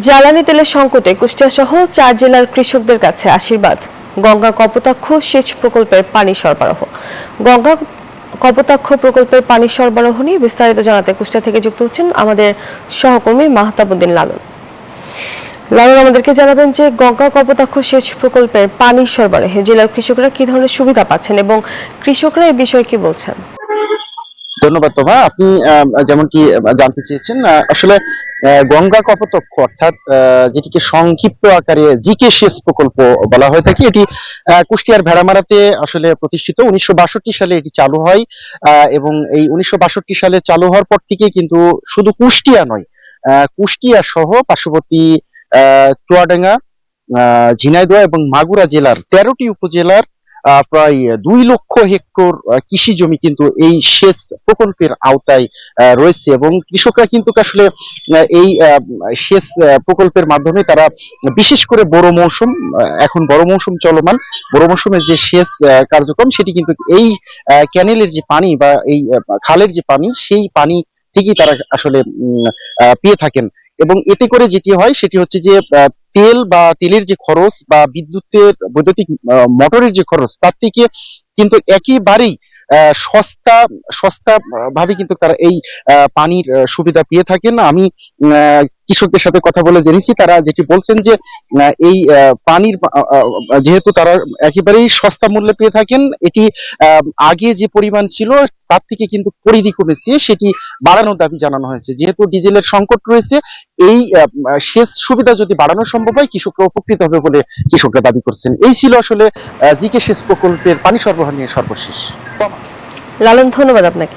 জ্বালানি তেলের সংকটে কুষ্টিয়া সহ 4 জেলার কৃষকদের কাছে আশীর্বাদ গঙ্গা কপোতাক্ষ সেচ প্রকল্পের পানি সরবরাহ। গঙ্গা কপোতাক্ষ প্রকল্পের পানি সরবরাহ নিয়ে বিস্তারিত জানাতে কুষ্টিয়া থেকে যুক্ত হচ্ছেন আমাদের সহকর্মী মাহতাবউদ্দিন লালন। লালন আমাদেরকে জানাবেন যে গঙ্গা কপোতাক্ষ সেচ প্রকল্পের পানি সরবরাহে জেলার কৃষকরা কি ধরনের সুবিধা পাচ্ছেন এবং কৃষকরা এই বিষয়ে কি বলছেন। ধন্যবাদ তোমা। আপনি যেমনটি জানতে চেয়েছেন, আসলে গঙ্গা কপোতাক্ষ অর্থাৎ যেটিকে সংক্ষিপ্ত আকারে জিকে সেচ প্রকল্প বলা হয়ে থাকে, এটি কুষ্টিয়ার ভেড়ামারাতে আসলে প্রতিষ্ঠিত। 1962 সালে এটি চালু হয় এবং এই 1962 সালে চালু হওয়ার পর থেকে কিন্তু শুধু কুষ্টিয়া নয়, কুষ্টিয়া সহ পার্শ্ববর্তী চুয়াডাঙ্গা, ঝিনাইদহ এবং মাগুরা জেলার 13টি উপজেলার প্রায় 2 লক্ষ হেক্টর কৃষি জমি কিন্তু এই সেচ প্রকল্পের আওতায় রয়েছে এবং কৃষকরা কিন্তু আসলে এই সেচ প্রকল্পের মাধ্যমে তারা বিশেষ করে বড় মৌসুম, এখন বড় মৌসুম চলমান, বড় মৌসুমের যে সেচ কার্যক্রম সেটি কিন্তু এই ক্যানেলের যে পানি বা এই খালের যে পানি সেই পানি থেকেই তারা আসলে পেয়ে থাকেন। এবং এতে করে যেটি হয় সেটি হচ্ছে যে তেল বা তেলের যে খরচ বা বৈদ্যুতিক মোটরের যে খরচ তার থেকে কিন্তু একেবারেই সস্তা সস্তা ভাবে কিন্তু তারা এই পানির সুবিধা পেয়ে থাকেন। আমি কৃষকদের সাথে কথা বলে জেনেছি, তারা যেটি বলছেন যে এই পানির যেহেতু তারা একেবারেই সস্তা মূল্যে পেয়ে থাকেন, এটি আগে যে পরিমাণ ছিল তার থেকে কিন্তু পরিধি কমেছে, সেটি বাড়ানোর দাবি জানানো হয়েছে। যেহেতু ডিজেলের সংকট রয়েছে, এই সেচ সুবিধা যদি বাড়ানো সম্ভব হয় কৃষকরা উপকৃত হবে বলে কৃষকরা দাবি করছেন। এই ছিল আসলে জিকে সেচ প্রকল্পের পানি সরবরাহ নিয়ে সর্বশেষ। লালন, ধন্যবাদ আপনাকে।